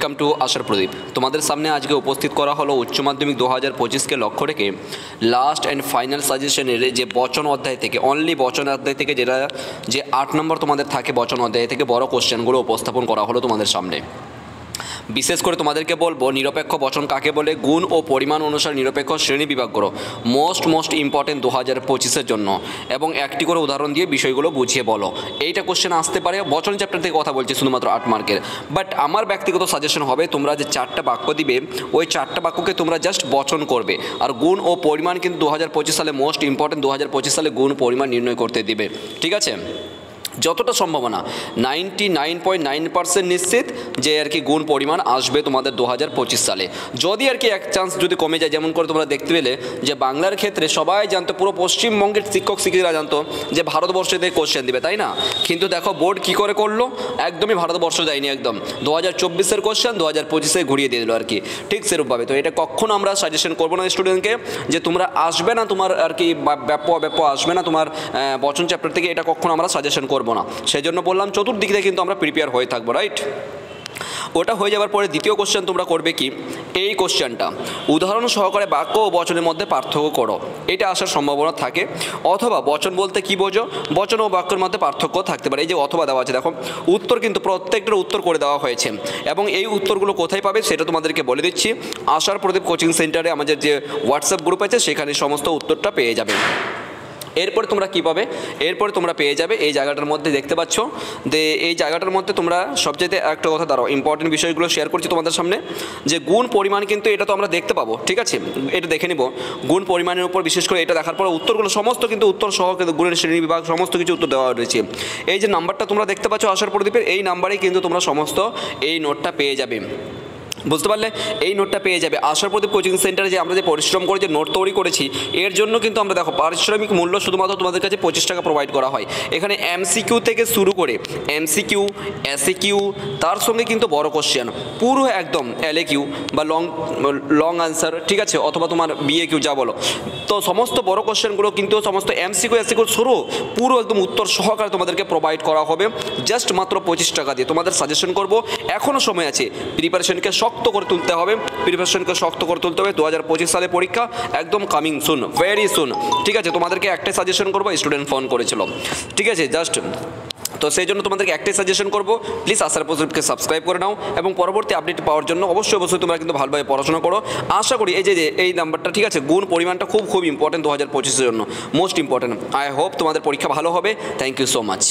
Welcome to আশার প্রদীপ। তোমাদের সামনে আজকে উপস্থিত করা হলো উচ্চ মাধ্যমিক 2025কে লক্ষ্য রেখে লাস্ট অ্যান্ড ফাইনাল সাজেশনের যে বচন অধ্যায় থেকে অনলি বচন অধ্যায় থেকে যে 8 নম্বর তোমাদের থাকে বচন অধ্যায় থেকে বড় কোশ্চেনগুলো উপস্থাপন করা হলো তোমাদের সামনে। বিশেষ করে তোমাদেরকে বলবো নিরপেক্ষ বচন কাকে বলে, গুণ ও পরিমাণ অনুসারে নিরপেক্ষ শ্রেণী বিভাগ করো, মোস্ট ইম্পর্টেন্ট 2025-এর জন্য, এবং একটি করে উদাহরণ দিয়ে বিষয়গুলো বুঝিয়ে বলো। এইটা কোশ্চেন আসতে পারে। বচন চ্যাপ্টার থেকে কথা বলছি শুধুমাত্র 8 মার্কের। বাট আমার ব্যক্তিগত সাজেশন হবে তোমরা যে 4টা বাক্য দিবে ওই 4টা বাক্যকে তোমরা জাস্ট বচন করবে, আর গুণ ও পরিমাণ কিন্তু 2025 সালে মোস্ট ইম্পর্টেন্ট। 2025 সালে গুণ পরিমাণ নির্ণয় করতে দিবে, ঠিক আছে? যতটা সম্ভাবনা 99.9% নিশ্চিত যে আর কি গুণ পরিমাণ আসবে তোমাদের 2025 সালে। যদি আর কি এক চান্স যদি কমে যায়, যেমন করে তোমরা দেখতে পেলে যে বাংলার ক্ষেত্রে সবাই জানতো, পুরো পশ্চিমবঙ্গের শিক্ষক শিক্ষিকারা জানতো যে ভারতবর্ষে থেকে কোশ্চেন দিবে, তাই না? কিন্তু দেখো বোর্ড কী করে করলো, একদমই ভারতবর্ষ দেয়নি, একদম 2024-এর কোশ্চেন 2025-এ ঘুরিয়ে দিয়ে দিল আর কি, ঠিক সেরূপভাবে। তো এটা কখনো আমরা সাজেশন করবো না স্টুডেন্টকে যে তোমরা আসবে না, তোমার আর কি ব্যাপ্য আসবে না তোমার বচন চ্যাপ্টার থেকে, এটা কখনো আমরা সাজেশন করবো না। সেই জন্য বললাম চতুর্দিক থেকে কিন্তু আমরা প্রিপেয়ার হয়ে থাকবো, রাইট? ওটা হয়ে যাওয়ার পরে দ্বিতীয় কোশ্চেন তোমরা করবে কি, এই কোশ্চেনটা উদাহরণ সহকারে বাক্য ও বচনের মধ্যে পার্থক্য করো। এটা আসার সম্ভাবনা থাকে। অথবা বচন বলতে কি বোঝো, বচন ও বাক্যের মধ্যে পার্থক্য থাকতে পারে। এই যে অথবা দেওয়া আছে, দেখো উত্তর কিন্তু প্রত্যেকটার উত্তর করে দেওয়া হয়েছে, এবং এই উত্তরগুলো কোথায় পাবে সেটা তোমাদেরকে বলে দিচ্ছি। আশার প্রদীপ কোচিং সেন্টারে আমাদের যে হোয়াটসঅ্যাপ গ্রুপ আছে সেখানে সমস্ত উত্তরটা পেয়ে যাবে। এরপরে তোমরা কী পাবে, এরপরে তোমরা পেয়ে যাবে এই জায়গাটার মধ্যে দেখতে পাচ্ছ যে এই জায়গাটার মধ্যে তোমরা সবচেয়ে একটা কথা দাঁড়াও, ইম্পর্টেন্ট বিষয়গুলো শেয়ার করছি তোমাদের সামনে। যে গুণ পরিমাণ কিন্তু এটা তো আমরা দেখতে পাবো, ঠিক আছে? এটা দেখে নিব গুণ পরিমাণের উপর, বিশেষ করে এটা দেখার পর উত্তরগুলো সমস্ত কিন্তু উত্তর সহ কিন্তু গুণের শ্রেণী বিভাগ সমস্ত কিছু উত্তর দেওয়া রয়েছে। এই যে নাম্বারটা তোমরা দেখতে পাচ্ছ আশার প্রদীপের, এই নাম্বারেই কিন্তু তোমরা সমস্ত এই নোটটা পেয়ে যাবে। বুঝতে পারলে? এই নোটটা পেয়ে যাবে আশার প্রদীপ কোচিং সেন্টারে। যে আমরা যে পরিশ্রম করে যে নোট তৈরি করেছি এর জন্য কিন্তু আমরা দেখো পারিশ্রমিক মূল্য শুধুমাত্র তোমাদের কাছে 25 টাকা প্রোভাইড করা হয়। এখানে এমসিকিউ থেকে শুরু করে এমসিকিউ, এসিকিউ, তার সঙ্গে কিন্তু বড় কোশ্চেন পুরো একদম এলএকিউ বা লং আনসার, ঠিক আছে, অথবা তোমার বিএকিউ যা বলো, তো সমস্ত বড় কোশ্চেনগুলো কিন্তু সমস্ত এমসিকিউ এসিকিউ শুরু পুরো একদম উত্তর সহকারে তোমাদেরকে প্রোভাইড করা হবে জাস্ট মাত্র 25 টাকা দিয়ে। তোমাদের সাজেশন করব, এখনও সময় আছে, প্রিপারেশনকে শক্ত করে তুলতে হবে, প্রিপারেশনকে শক্ত করে তুলতে হবে। 2025 সালে পরীক্ষা একদম কামিং সুন, ভেরি সুন, ঠিক আছে? তোমাদেরকে একটাই সাজেশন করবো, স্টুডেন্ট ফোন করেছিল, ঠিক আছে, জাস্ট। তো সেই জন্য তোমাদেরকে একটাই সাজেশন করবো, প্লিজ আশার প্রদীপকে সাবস্ক্রাইব করে নাও, এবং পরবর্তী আপডেট পাওয়ার জন্য অবশ্যই তোমরা কিন্তু ভালোভাবে পড়াশোনা করো। আশা করি এই যে এই নাম্বারটা, ঠিক আছে, গুণ পরিমাণটা খুব ইম্পর্টেন্ট 2025-এর জন্য, মোস্ট ইম্পর্টেন্ট। আই হোপ তোমাদের পরীক্ষা ভালো হবে। Thank you so much.